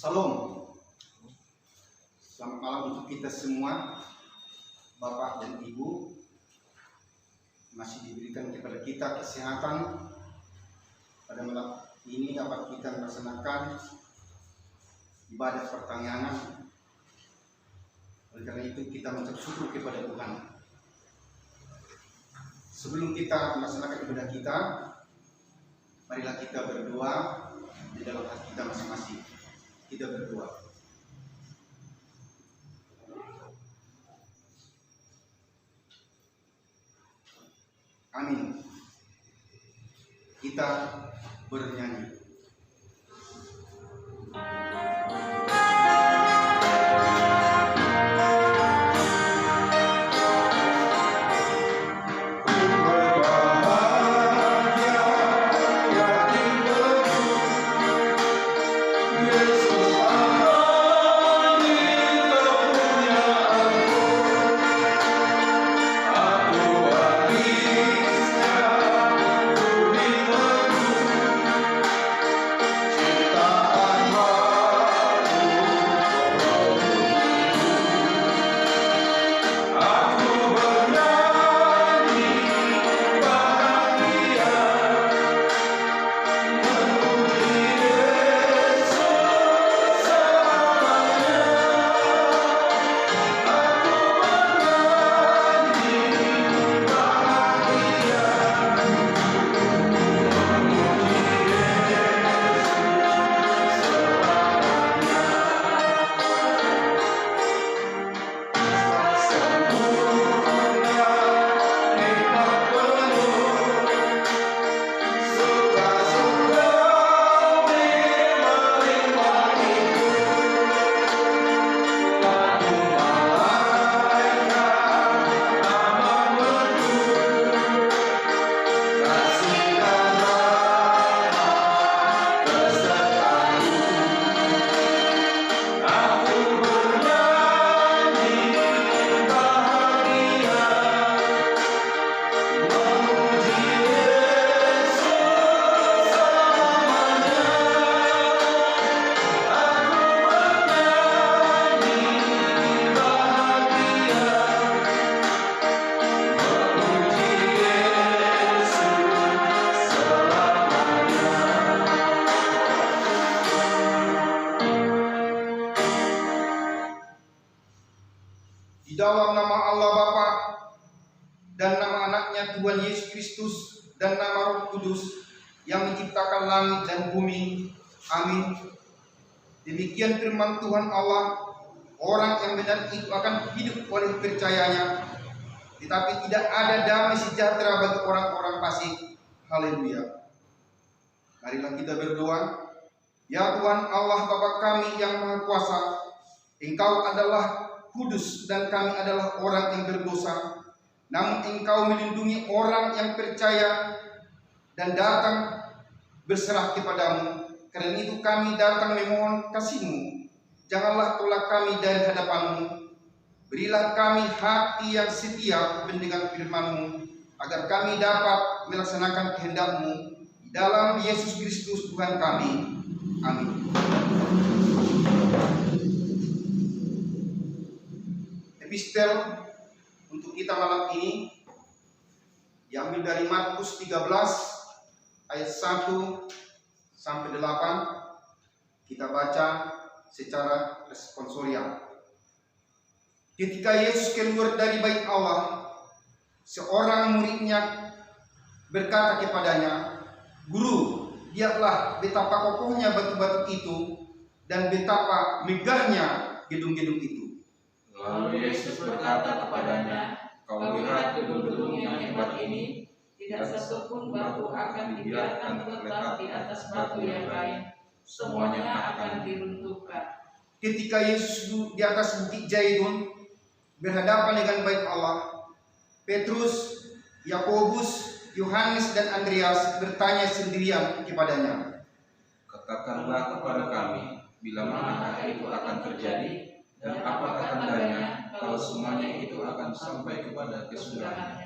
Salam. Selamat malam untuk kita semua, Bapak dan Ibu. Masih diberikan kepada kita kesehatan. Pada malam ini dapat kita melaksanakan ibadah pertanyaan. Oleh karena itu kita mengucap syukur kepada Tuhan. Sebelum kita melaksanakan ibadah kita, marilah kita berdoa di dalam hati kita masing-masing. Kita berdoa. Amin. Kita bernyanyi. Di dalam nama Allah Bapa dan nama anaknya Tuhan Yesus Kristus dan nama Roh Kudus yang menciptakan langit dan bumi. Amin. Demikian firman Tuhan Allah, orang yang benar itu akan hidup oleh percayanya, tetapi tidak ada damai sejahtera bagi orang-orang fasik. Haleluya. Marilah kita berdoa. Ya Tuhan Allah Bapa kami yang Maha Kuasa, Engkau adalah kudus dan kami adalah orang yang berdosa. Namun Engkau melindungi orang yang percaya dan datang berserah kepadamu. Karena itu kami datang memohon kasih-Mu. Janganlah tolak kami dari hadapan-Mu. Berilah kami hati yang setia mendengar firman-Mu, agar kami dapat melaksanakan kehendak-Mu. Dalam Yesus Kristus Tuhan kami. Amin. Epistel untuk kita malam ini diambil dari Markus 13 ayat 1 sampai 8. Kita baca secara responsorial. Ketika Yesus keluar dari bait Allah, seorang muridnya berkata kepadanya, "Guru, lihatlah betapa kokohnya batu-batu itu dan betapa megahnya gedung-gedung itu." Lalu Yesus berkata kepadanya, "Kau lihat gedung-gedung yang hebat ini, tidak satu pun batu akan dibiarkan terletak di atas batu yang lain, semuanya akan diruntuhkan." Ketika Yesus duduk di atas bukit Zaitun, berhadapan dengan bait Allah, Petrus, Yakobus, Yohanes dan Andreas bertanya sendirian kepadanya, "Katakanlah kepada kami, bila mana hal itu akan terjadi, dan apakah tandanya kalau semuanya itu akan sampai kepada kesudahan?"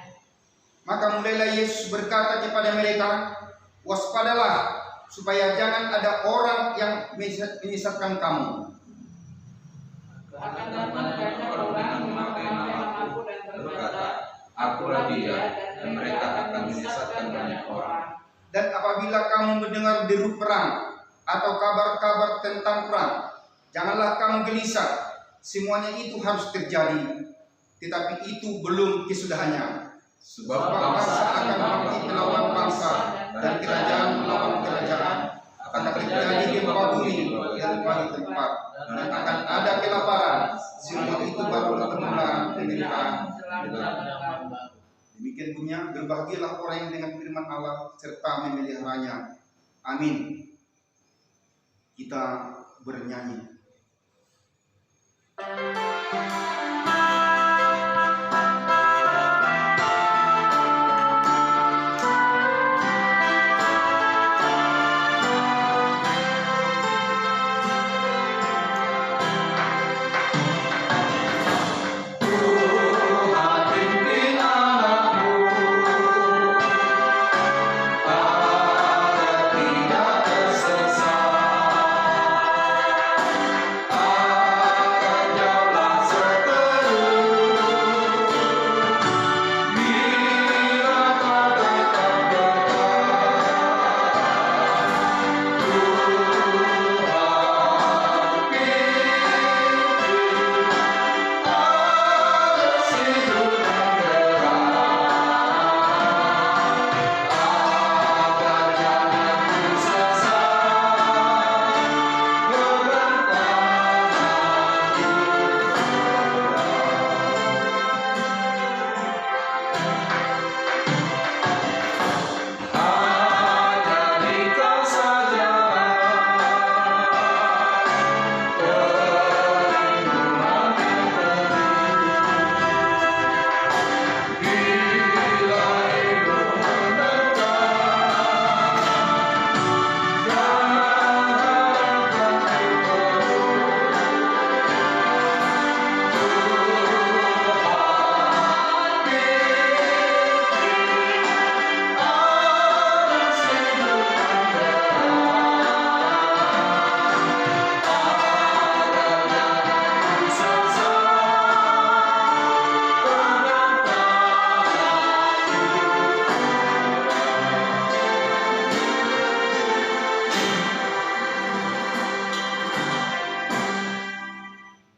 Maka mulailah Yesus berkata kepada mereka, "Waspadalah, supaya jangan ada orang yang menyesatkan kamu. Akan datang banyak orang memakai namaku dan berkata, Akulah dia, dan mereka akan menyesatkan banyak orang. Dan apabila kamu mendengar deru perang atau kabar-kabar tentang perang, janganlah kamu gelisah. Semuanya itu harus terjadi, tetapi itu belum kesudahannya. Sebab Bangsa akan bangkit melawan bangsa, dan kerajaan melawan kerajaan. Akan terjadi gempa bumi di tempat, dan akan ada kelaparan. Semua itu baru permulaan penderitaan. Demikian bunyinya, berbahagialah orang yang dengan firman Allah serta memeliharanya. Amin. Kita bernyanyi.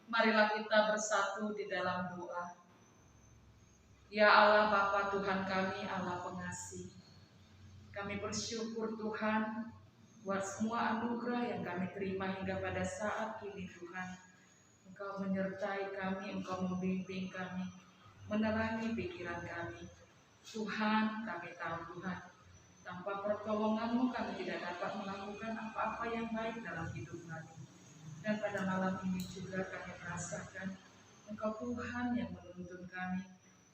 Marilah kita bersatu di dalam doa. Ya Allah Bapa Tuhan kami, Allah pengasih. Kami bersyukur Tuhan buat semua anugerah yang kami terima hingga pada saat ini Tuhan. Engkau menyertai kami, Engkau membimbing kami, menerangi pikiran kami. Tuhan, kami tahu Tuhan, tanpa pertolongan-Mu kami tidak dapat melakukan apa-apa yang baik dalam hidup kami. Dan pada malam ini juga kami merasakan Engkau Tuhan yang menuntun kami,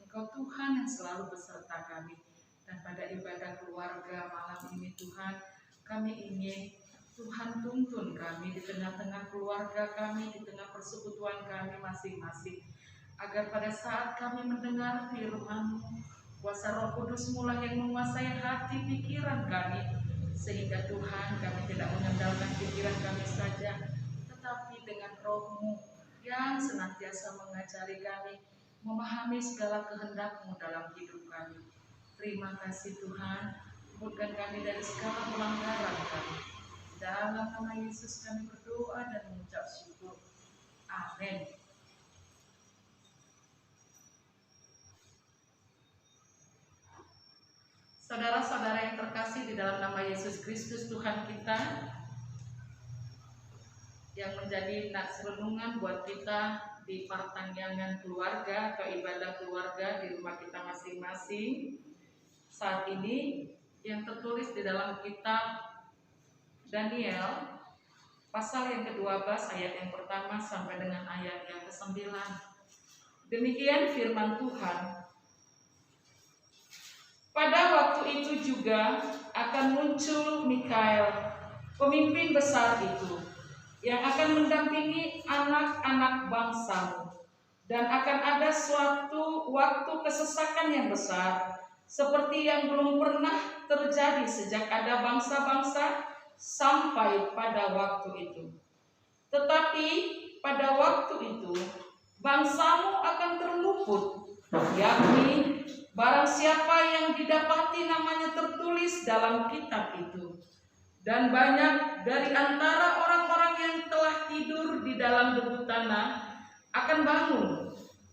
Engkau Tuhan yang selalu beserta kami. Dan pada ibadah keluarga malam ini Tuhan, kami ingin Tuhan tuntun kami di tengah-tengah keluarga kami, di tengah persekutuan kami masing-masing. Agar pada saat kami mendengar firman-Mu, kuasa Roh Kudus mulai yang menguasai hati pikiran kami. Sehingga Tuhan kami tidak mengandalkan pikiran kami saja, tetapi dengan Roh-Mu yang senantiasa mengajari kami, memahami segala kehendak-Mu dalam hidup kami. Terima kasih Tuhan, luputkan kami dari segala pelanggaran kami. Dalam nama Yesus kami berdoa dan mengucap syukur. Amin. Saudara-saudara yang terkasih di dalam nama Yesus Kristus Tuhan kita, yang menjadi nats renungan buat kita di pertanggangan keluarga atau ibadah keluarga di rumah kita masing-masing saat ini, yang tertulis di dalam kitab Daniel pasal yang ke-12 ayat yang pertama sampai dengan ayat yang ke-9. Demikian firman Tuhan. Pada waktu itu juga akan muncul Mikael, pemimpin besar itu, yang akan mendampingi anak-anak bangsamu. Dan akan ada suatu waktu kesesakan yang besar, seperti yang belum pernah terjadi sejak ada bangsa-bangsa sampai pada waktu itu. Tetapi pada waktu itu bangsamu akan terluput, yakni barang siapa yang didapati namanya tertulis dalam kitab itu. Dan banyak dari antara orang-orang yang telah tidur di dalam debu tanah akan bangun,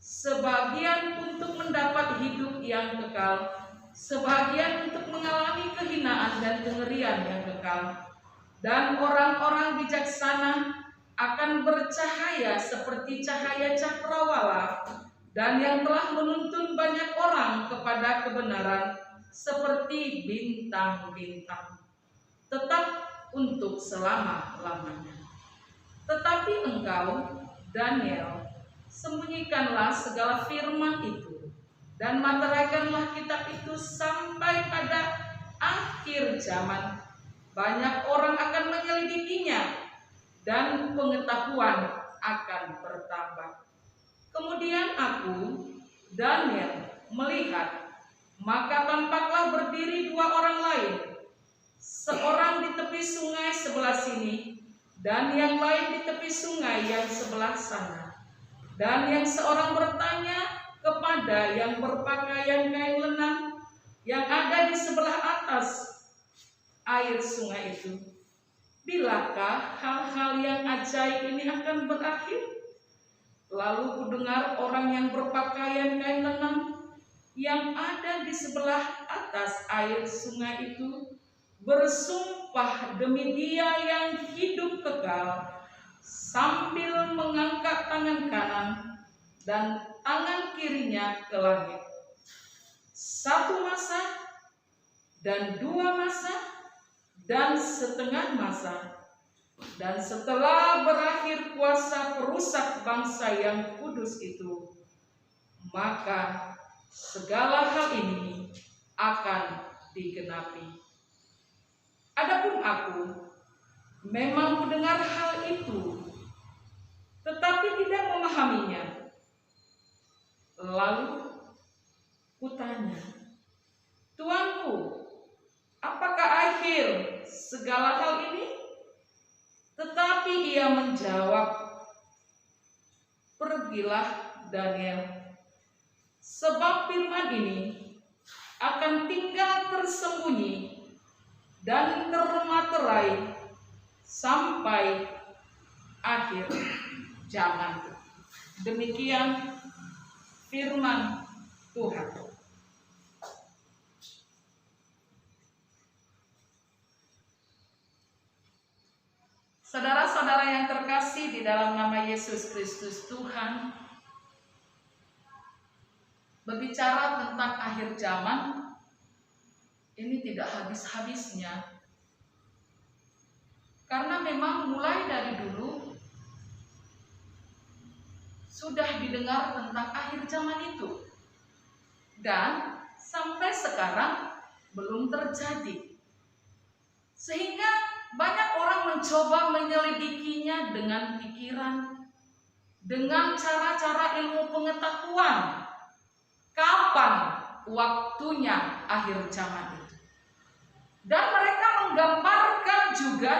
sebagian untuk mendapat hidup yang kekal, sebagian untuk mengalami kehinaan dan kengerian yang kekal. Dan orang-orang bijaksana akan bercahaya seperti cahaya cakrawala, dan yang telah menuntun banyak orang kepada kebenaran seperti bintang-bintang, tetap untuk selama-lamanya. Tetapi engkau, Daniel, sembunyikanlah segala firman itu dan materaikanlah kitab itu sampai pada akhir zaman. Banyak orang akan menyelidikinya dan pengetahuan akan bertambah. Kemudian aku, Daniel, melihat, maka tampaklah berdiri dua orang lain, seorang di tepi sungai sebelah sini dan yang lain di tepi sungai yang sebelah sana. Dan yang seorang bertanya kepada yang berpakaian kain lenan yang ada di sebelah atas air sungai itu, bilakah hal-hal yang ajaib ini akan berakhir? Lalu kudengar orang yang berpakaian kain lenan yang ada di sebelah atas air sungai itu bersumpah demi Dia yang hidup kekal, sambil mengangkat tangan kanan dan tangan kirinya ke langit. 1 masa dan 2 masa dan setengah masa. Dan setelah berakhir kuasa perusak bangsa yang kudus itu, maka segala hal ini akan digenapi. Adapun aku memang mendengar hal itu, tetapi tidak memahaminya. Lalu kutanya, Tuanku, apakah akhir segala hal ini? Tetapi ia menjawab, pergilah Daniel, sebab firman ini akan tinggal tersembunyi dan termaterai sampai akhir zaman. Demikian firman Tuhan. Saudara-saudara yang terkasih di dalam nama Yesus Kristus Tuhan, berbicara tentang akhir zaman, ini tidak habis-habisnya. Karena memang mulai dari dulu sudah didengar tentang akhir zaman itu. Dan sampai sekarang belum terjadi. Sehingga banyak orang mencoba menyelidikinya dengan pikiran, dengan cara-cara ilmu pengetahuan. Kapan waktunya akhir zaman itu? Dan mereka menggambarkan juga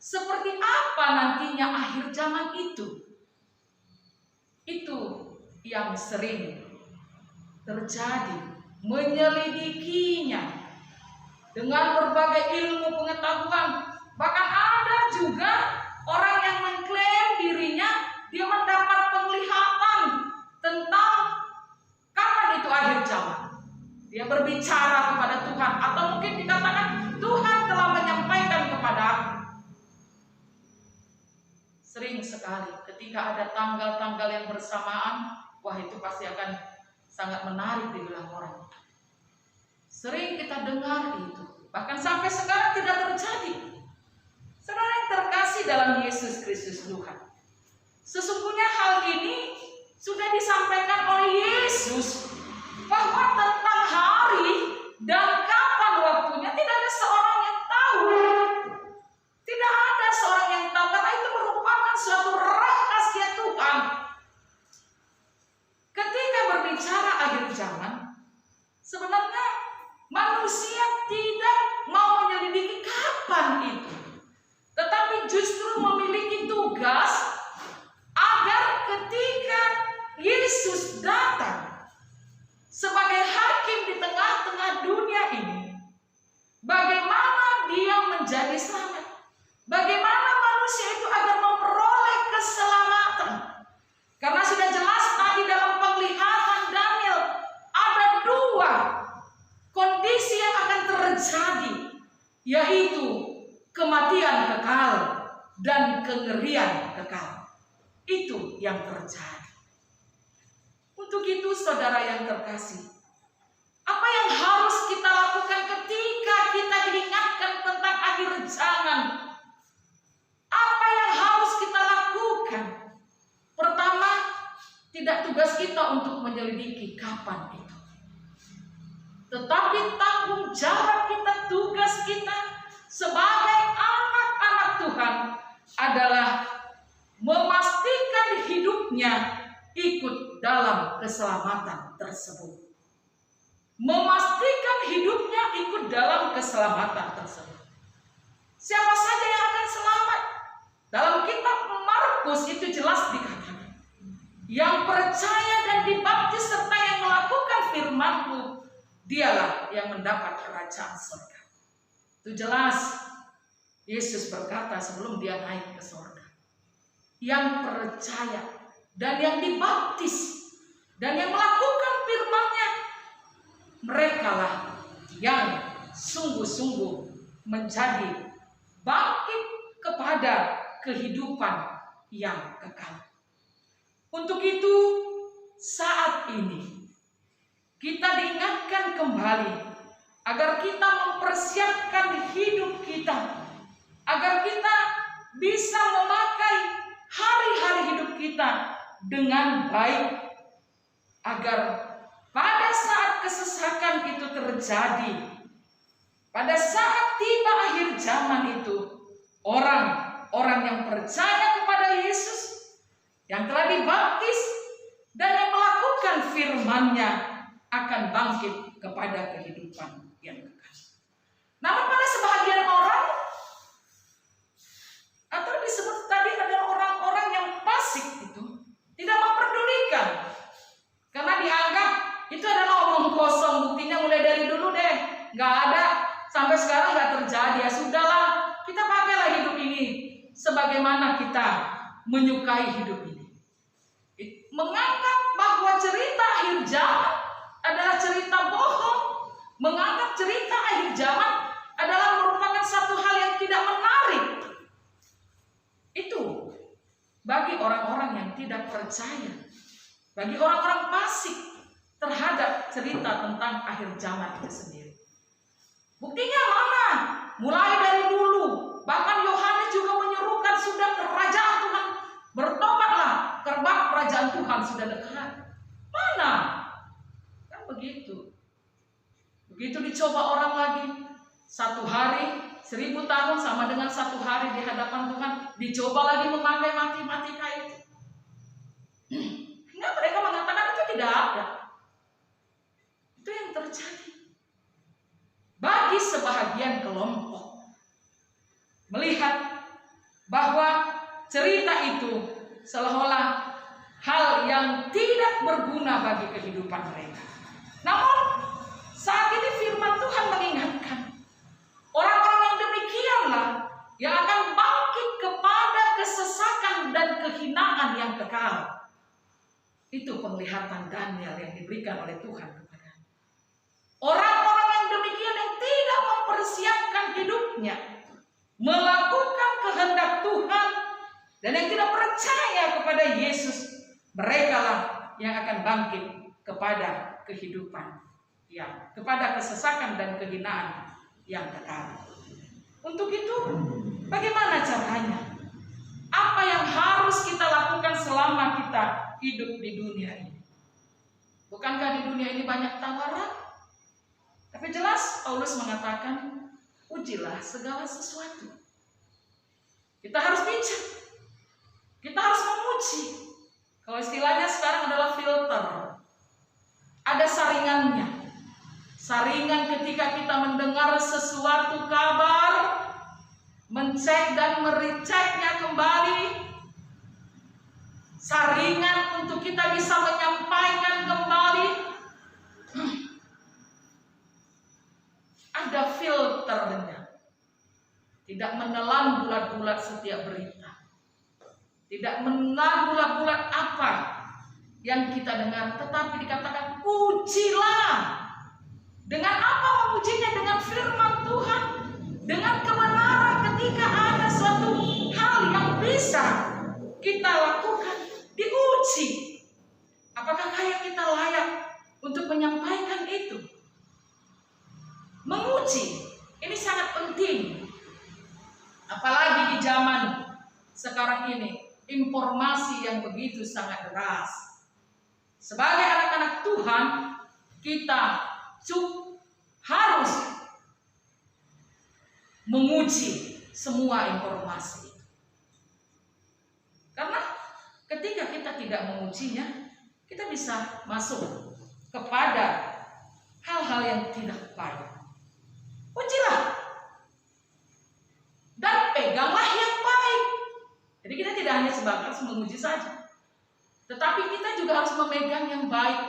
seperti apa nantinya akhir zaman itu. Itu yang sering terjadi, menyelidikinya dengan berbagai ilmu pengetahuan. Bahkan ada juga orang yang mengklaim dirinya dia mendapat penglihatan tentang kapan itu akhir zaman. Dia berbicara kepada Tuhan, atau mungkin dikatakan Tuhan telah menyampaikan kepada aku. Sering sekali ketika ada tanggal-tanggal yang bersamaan, wah itu pasti akan sangat menarik di benak orang. Sering kita dengar itu, bahkan sampai sekarang tidak terjadi. Saudara yang terkasih dalam Yesus Kristus Tuhan, sesungguhnya hal ini sudah disampaikan oleh Yesus, bahwa tentang hari dan kapan waktunya tidak ada seorang yang tahu. Tidak ada seorang yang tahu, karena itu merupakan suatu rahasia Tuhan. Ketika berbicara akhir zaman, sebenarnya manusia tidak mau menyelidiki kapan itu. Yesus datang sebagai hakim di tengah-tengah dunia ini, bagaimana dia menjadi selamat? Bagaimana manusia itu agar memperoleh keselamatan? Karena sudah jelas tadi dalam penglihatan Daniel ada dua kondisi yang akan terjadi, yaitu kematian kekal dan kengerian kekal. Itu yang terjadi. Untuk itu saudara yang terkasih, apa yang harus kita lakukan ketika kita diingatkan tentang akhir zaman? Apa yang harus kita lakukan? Pertama, tidak tugas kita untuk menyelidiki kapan itu. Tetapi tanggung jawab kita, tugas kita sebagai anak-anak Tuhan adalah memastikan hidupnya ikut dalam keselamatan tersebut. Memastikan hidupnya ikut dalam keselamatan tersebut. Siapa saja yang akan selamat? Dalam kitab Markus itu jelas dikatakan, yang percaya dan dibaptis serta yang melakukan firman-Ku, dialah yang mendapat kerajaan surga. Itu jelas Yesus berkata sebelum dia naik ke surga. Yang percaya dan yang dibaptis dan yang melakukan firman-Nya, merekalah yang sungguh-sungguh menjadi bangkit kepada kehidupan yang kekal. Untuk itu saat ini kita diingatkan kembali agar kita mempersiapkan hidup kita, agar kita bisa memakai hari-hari hidup kita dengan baik, agar pada saat kesesakan itu terjadi, pada saat tiba akhir zaman itu, orang-orang yang percaya kepada Yesus, yang telah dibaptis dan yang melakukan firman-Nya akan bangkit kepada kehidupan yang kekal. Namun pada sebagian orang, atau disebut tadi adalah orang-orang yang fasik itu, tidak memperdulikan, karena dianggap itu adalah omong kosong. Buktinya mulai dari dulu deh, nggak ada, sampai sekarang nggak terjadi. Ya sudahlah, kita pakailah hidup ini sebagaimana kita menyukai hidup ini. Menganggap bahwa cerita akhir zaman adalah cerita bohong, menganggap cerita akhir zaman adalah merupakan satu hal yang tidak menarik. Itu bagi orang-orang yang tidak percaya, bagi orang-orang fasik terhadap cerita tentang akhir zaman itu sendiri. Buktinya mana? Mulai dari dulu, bahkan Yohanes juga menyerukan, sudah kerajaan Tuhan, bertobatlah, sebab kerajaan Tuhan sudah dekat. Mana? Kan begitu. Begitu dicoba orang lagi, 1 hari 1000 tahun sama dengan 1 hari di hadapan Tuhan, dicoba lagi memakai matematika itu. Hingga mereka mengatakan itu tidak ada. Itu yang terjadi. Bagi sebahagian kelompok melihat bahwa cerita itu seolah-olah hal yang tidak berguna bagi kehidupan mereka. Namun saat ini firman Tuhan mengingatkan, orang-orang yang demikianlah yang akan bangkit kepada kesesakan dan kehinaan yang kekal. Itu penglihatan Daniel yang diberikan oleh Tuhan kepada orang-orang yang demikian, yang tidak mempersiapkan hidupnya melakukan kehendak Tuhan dan yang tidak percaya kepada Yesus. Mereka lah yang akan bangkit kepada kehidupan yang, kepada kesesakan dan kehinaan yang kekal. Untuk itu, bagaimana caranya? Apa yang harus kita lakukan selama kita hidup di dunia ini? Bukankah di dunia ini banyak tawaran? Tapi jelas Paulus mengatakan, ujilah segala sesuatu. Kita harus bijak. Kita harus menguji. Kalau istilahnya sekarang adalah filter. Ada saringannya. Saringan ketika kita mendengar sesuatu kabar, mencek dan mereceknya kembali. saringan untuk kita bisa menyampaikan kembali. Ada filternya. Tidak menelan bulat-bulat setiap berita. Tidak menelan bulat-bulat apa yang kita dengar, tetapi dikatakan ujilah. Dengan apa mengujinya? Dengan firman Tuhan, dengan kebenaran. Ketika ada suatu hal yang bisa kita lakukan, diuji. Apakah kita layak untuk menyampaikan itu? Menguji ini sangat penting, apalagi di zaman sekarang ini, informasi yang begitu sangat deras. Sebagai anak-anak Tuhan, kita harus menguji semua informasi. Karena ketika kita tidak mengujinya, kita bisa masuk kepada hal-hal yang tidak baik. Ujilah dan peganglah yang baik. Jadi kita tidak hanya sebatas menguji saja, tetapi kita juga harus memegang yang baik,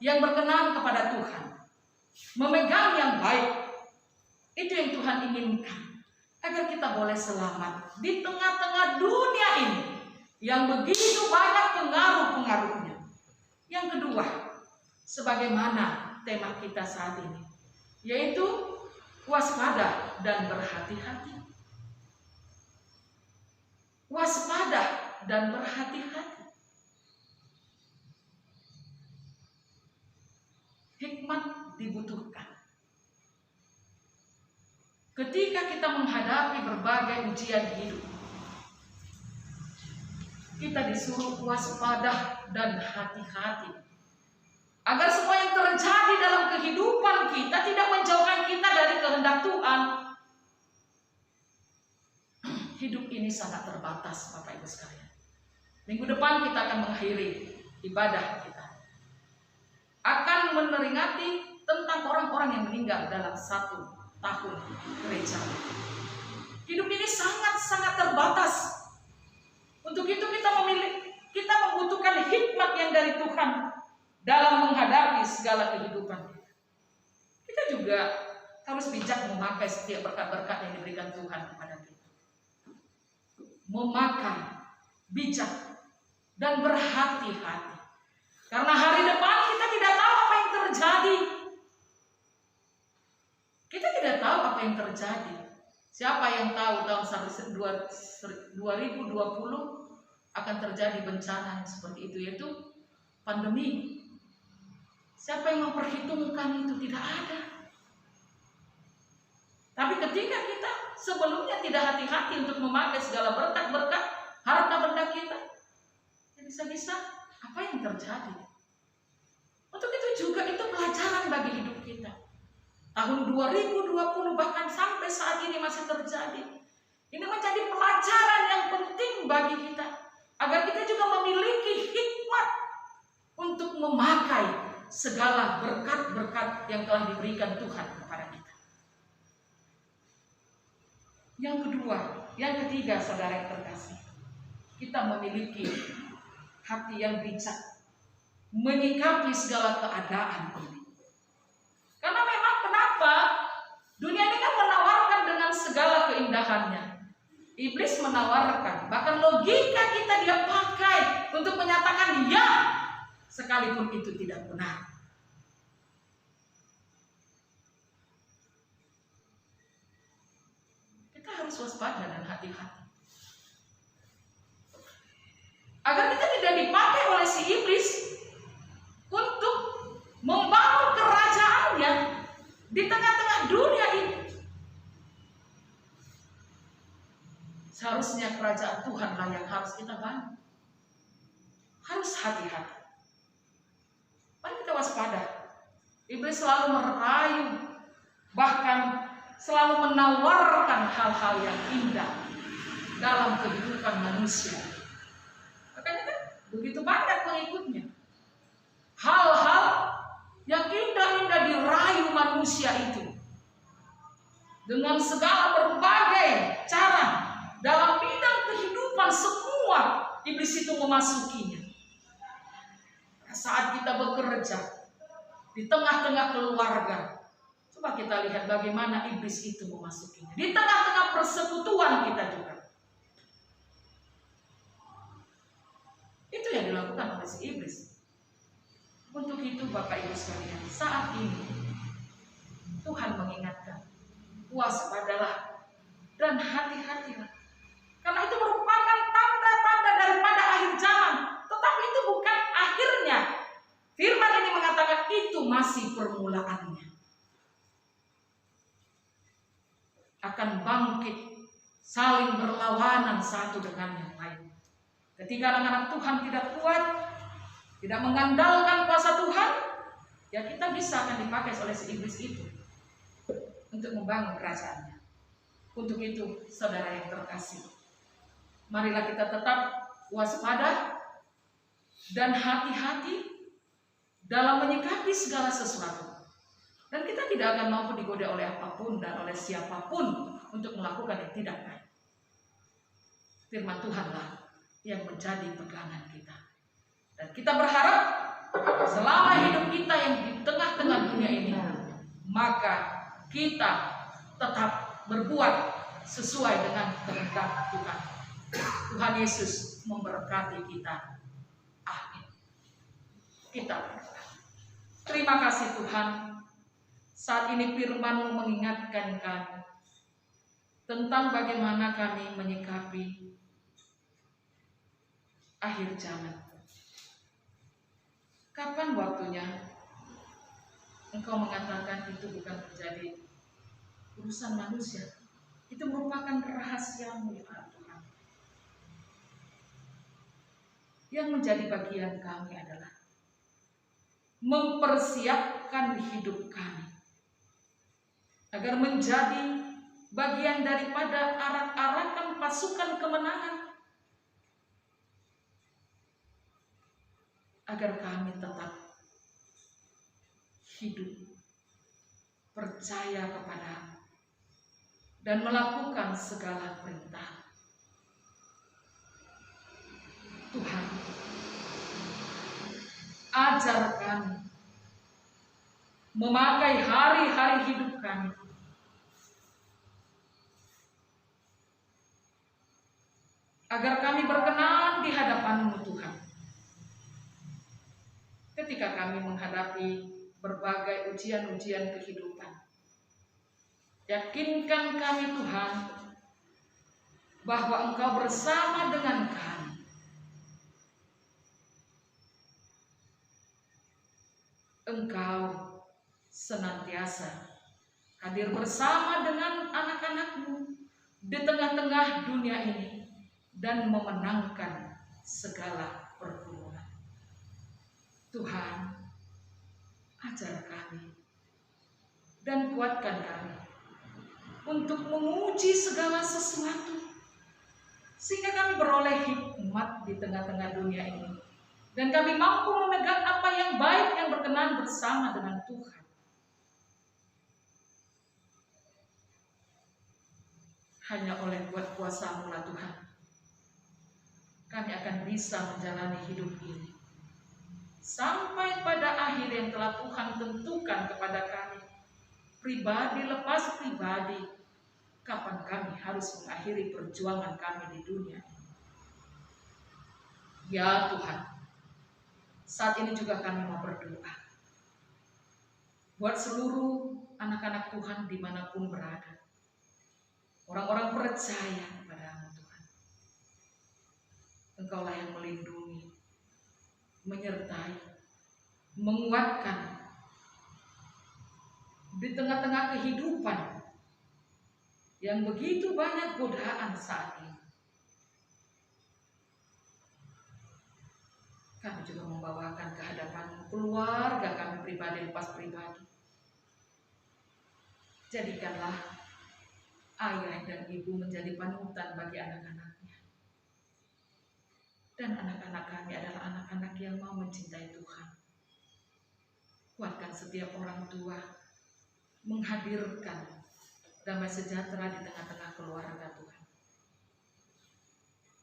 yang berkenan kepada Tuhan. Memegang yang baik, itu yang Tuhan inginkan, agar kita boleh selamat di tengah-tengah dunia ini yang begitu banyak pengaruh-pengaruhnya. Yang kedua, sebagaimana tema kita saat ini, yaitu waspada dan berhati-hati. Waspada dan berhati-hati. Hikmat dibutuhkan. Ketika kita menghadapi berbagai ujian hidup, kita disuruh waspada dan hati-hati, agar semua yang terjadi dalam kehidupan kita tidak menjauhkan kita dari kehendak Tuhan. Hidup ini sangat terbatas, Bapak Ibu sekalian. Minggu depan kita akan mengakhiri ibadah kita, akan memperingati tentang orang-orang yang meninggal dalam 1 tahun gereja. Hidup ini sangat-sangat terbatas. Untuk itu kita membutuhkan hikmat yang dari Tuhan dalam menghadapi segala kehidupan. Kita juga harus bijak memakai setiap berkat-berkat yang diberikan Tuhan kepada kita. Memakai, bijak, dan berhati-hati. Karena hari depan kita tidak tahu apa yang terjadi. Kita tidak tahu apa yang terjadi. Siapa yang tahu tahun 2020 akan terjadi bencana yang seperti itu, yaitu pandemi. Siapa yang memperhitungkan itu? Tidak ada. Tapi ketika kita sebelumnya tidak hati-hati untuk memakai segala berkat-berkat harta benda kita, ya bisa-bisa apa yang terjadi? Untuk itu juga itu pelajaran bagi hidup kita. Tahun 2020 bahkan sampai saat ini masih terjadi. Ini menjadi pelajaran yang penting bagi kita, agar kita juga memiliki hikmat untuk memakai segala berkat-berkat yang telah diberikan Tuhan kepada kita. Yang kedua, yang ketiga, saudara yang terkasih, kita memiliki hati yang bijak menyikapi segala keadaan ini. Karena memang kenapa? Dunia ini kan menawarkan dengan segala keindahannya. Iblis menawarkan, bahkan logika kita dia pakai untuk menyatakan ya, sekalipun itu tidak benar. Kita harus waspada dan hati-hati, agar kita tidak dipakai oleh si iblis untuk membangun kerajaannya di tengah-tengah dunia ini. Seharusnya kerajaan Tuhanlah yang harus kita bangun. Harus hati-hati. Mari kita waspada. Iblis selalu merayu, bahkan selalu menawarkan hal-hal yang indah dalam kehidupan manusia. Makanya kan begitu banyak pengikutnya. Hal-hal yang indah-indah dirayu manusia itu dengan segala berbagai cara dalam bidang kehidupan, semua iblis itu memasukinya. saat kita bekerja, di tengah-tengah keluarga. Coba kita lihat bagaimana iblis itu memasukinya. Di tengah-tengah persekutuan kita juga. Itu yang dilakukan oleh si iblis. Untuk itu Bapak Ibu sekalian, saat ini Tuhan mengingatkan, waspadalah dan hati-hatilah. Karena itu merupakan tanda-tanda daripada akhir zaman. Tetapi itu bukan akhirnya. Firman ini mengatakan itu masih permulaannya. Akan bangkit, saling berlawanan satu dengan yang lain. Ketika anak-anak Tuhan tidak kuat, tidak mengandalkan kuasa Tuhan, ya kita bisa akan dipakai oleh si iblis itu untuk membangun kerajaannya. Untuk itu, saudara yang terkasih, marilah kita tetap waspada dan hati-hati dalam menyikapi segala sesuatu. Dan kita tidak akan mampu digoda oleh apapun dan oleh siapapun untuk melakukan yang tidak baik. Firman Tuhanlah yang menjadi pegangan kita. Dan kita berharap selama hidup kita yang di tengah-tengah dunia ini, maka kita tetap berbuat sesuai dengan kehendak Tuhan. Tuhan Yesus memberkati kita. Amin. Kita berdoa. Terima kasih Tuhan. Saat ini firman-Mu mengingatkan kami tentang bagaimana kami menyikapi akhir zaman. Kapan waktunya Engkau mengatakan itu bukan menjadi urusan manusia? Itu merupakan rahasia-Mu ya Tuhan. Yang menjadi bagian kami adalah mempersiapkan hidup kami agar menjadi bagian daripada arak-arakan pasukan kemenangan, agar kami tetap hidup percaya kepada dan melakukan segala perintah Tuhan. Ajar kami memakai hari-hari hidup kami agar kami berkenan di hadapan-Mu Tuhan. Ketika kami menghadapi berbagai ujian-ujian kehidupan, yakinkan kami Tuhan bahwa Engkau bersama dengan kami. Engkau senantiasa hadir bersama dengan anak-anak-Mu di tengah-tengah dunia ini dan memenangkan segala pergumulan. Tuhan, ajar kami dan kuatkan kami untuk menguji segala sesuatu sehingga kami beroleh hikmat di tengah-tengah dunia ini dan kami mampu memegang apa yang baik yang berkenan bersama dengan Tuhan. Hanya oleh buat kuasa-Mu lah Tuhan, kami akan bisa menjalani hidup ini sampai pada akhir yang telah Tuhan tentukan kepada kami, pribadi lepas pribadi, kapan kami harus mengakhiri perjuangan kami di dunia ini. Ya Tuhan, saat ini juga kami mau berdoa buat seluruh anak-anak Tuhan dimanapun berada, orang-orang percaya kepada-Mu Tuhan. Engkaulah yang melindungi, menyertai, menguatkan di tengah-tengah kehidupan yang begitu banyak godaan saat ini. Kami juga membawakan ke hadapan keluarga kami pribadi lepas pribadi. Jadikanlah ayah dan ibu menjadi panutan bagi anak-anaknya. Dan anak-anak kami adalah anak-anak yang mau mencintai Tuhan. Kuatkan setiap orang tua menghadirkan damai sejahtera di tengah-tengah keluarga Tuhan.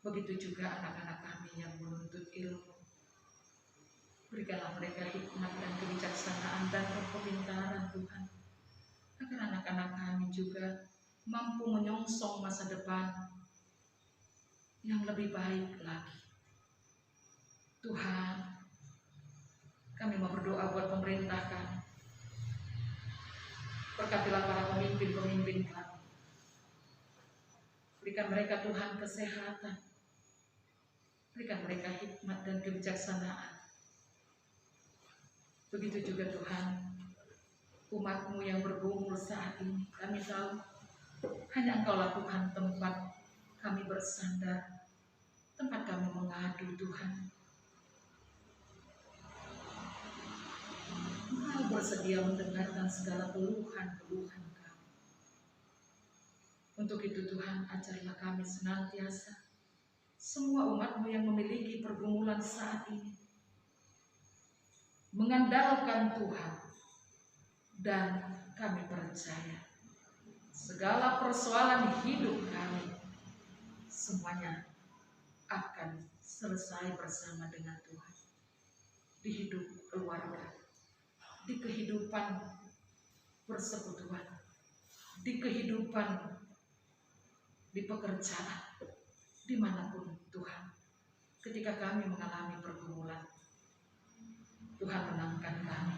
Begitu juga anak-anak kami yang menuntut ilmu. Berikanlah mereka hikmat dan kebijaksanaan dan kepintaran Tuhan, agar anak-anak kami juga mampu menyongsong masa depan yang lebih baik lagi. Tuhan, kami mau berdoa buat pemerintah kami. Berkatilah para pemimpin-pemimpin kami. Berikan mereka Tuhan kesehatan. Berikan mereka hikmat dan kebijaksanaan. Begitu juga Tuhan, umat-Mu yang bergumul saat ini. Kami tahu hanya Engkaulah Tuhan tempat kami bersandar, tempat kami mengadu Tuhan. Engkau bersedia mendengarkan segala keluhan-keluhan kami. Untuk itu Tuhan, ajarlah kami senantiasa, semua umat-Mu yang memiliki pergumulan saat ini, mengandalkan Tuhan, dan kami percaya segala persoalan hidup kami semuanya akan selesai bersama dengan Tuhan. Di hidup keluarga, di kehidupan persekutuan, di kehidupan di pekerjaan, dimanapun Tuhan, ketika kami mengalami pergumulan, Tuhan menangkan kami,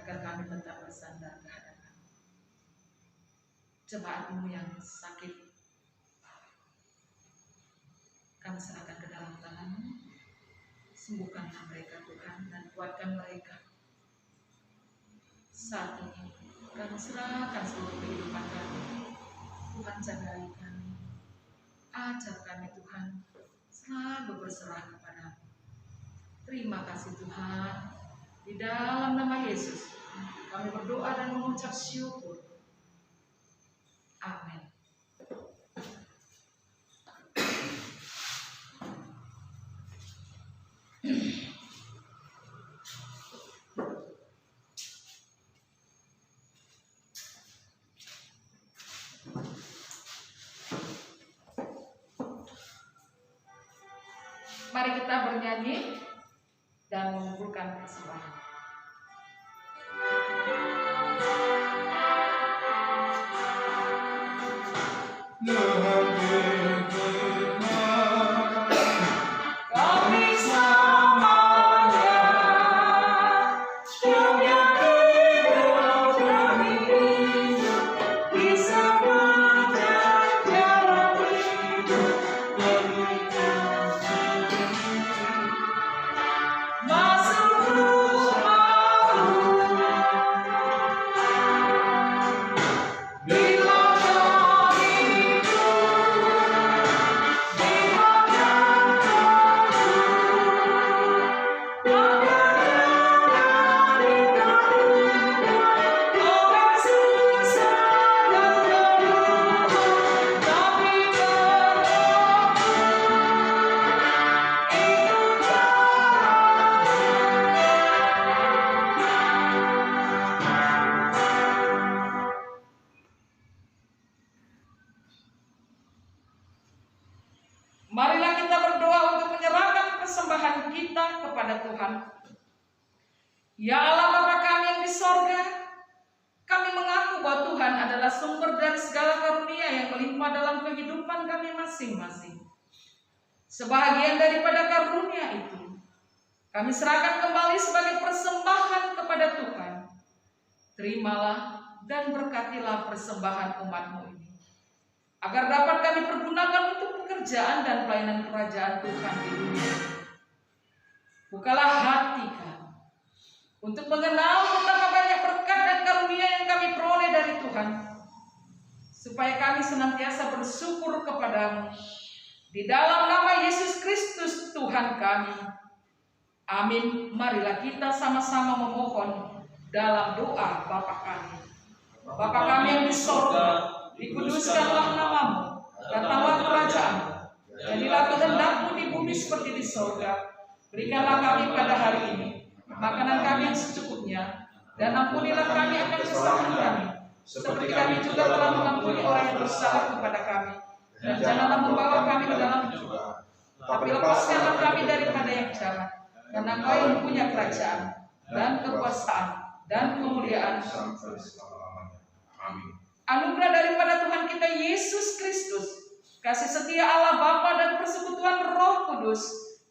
agar kami tetap bersandar ke hadapan. Jemaat-Mu yang sakit, kami serahkan ke dalam tangan-Mu. Sembuhkanlah mereka Tuhan, dan kuatkan mereka. Saat ini kami serahkan seluruh kehidupan kami. Tuhan jagai kami, ajar kami Tuhan, selalu berserah kepada-Mu. Terima kasih Tuhan. Di dalam nama Yesus kami berdoa dan mengucap syukur. Amin. Mari kita bernyanyi dan mengumpulkan persembahan. Kami semuanya punya hidup kami bisa jalan hidup masuk rumahmu bila marilah kita berdoa untuk menyerahkan persembahan kita kepada Tuhan. Ya Allah Bapa kami yang di sorga, kami mengaku bahwa Tuhan adalah sumber dari segala karunia yang melimpah dalam kehidupan kami masing-masing. Sebahagian daripada karunia itu, kami serahkan kembali sebagai persembahan kepada Tuhan. Terimalah dan berkatilah persembahan umat-Mu ini, agar dapat kami pergunakan untuk pekerjaan dan pelayanan kerajaan Tuhan di dunia. Bukalah hati kami untuk mengenal betapa banyak berkat dan karunia yang kami peroleh dari Tuhan, supaya kami senantiasa bersyukur kepada-Mu. Di dalam nama Yesus Kristus Tuhan kami. Amin. Marilah kita sama-sama memohon dalam doa Bapa kami. Bapa kami yang di sorga, dikuduskanlah nama-Mu, datanglah kerajaan-Mu, jadilah kehendak-Mu di bumi seperti di sorga. Berikanlah kami pada hari ini makanan kami yang secukupnya, dan ampunilah kami akan kesalahan kami, seperti kami juga telah mengampuni orang yang bersalah kepada kami. Dan janganlah membawa kami ke dalam cobaan, tapi lepaskanlah kami daripada yang jahat. Karena Kau yang punya kerajaan dan kekuasaan dan kemuliaan sampai selama-lamanya. Amin. Anugerah daripada Tuhan kita Yesus Kristus, kasih setia Allah Bapa dan persekutuan Roh Kudus,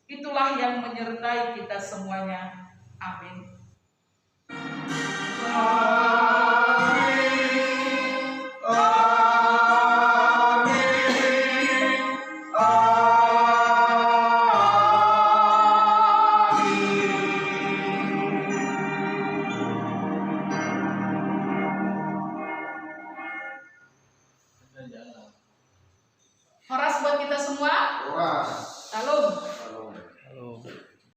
itulah yang menyertai kita semuanya. Amin.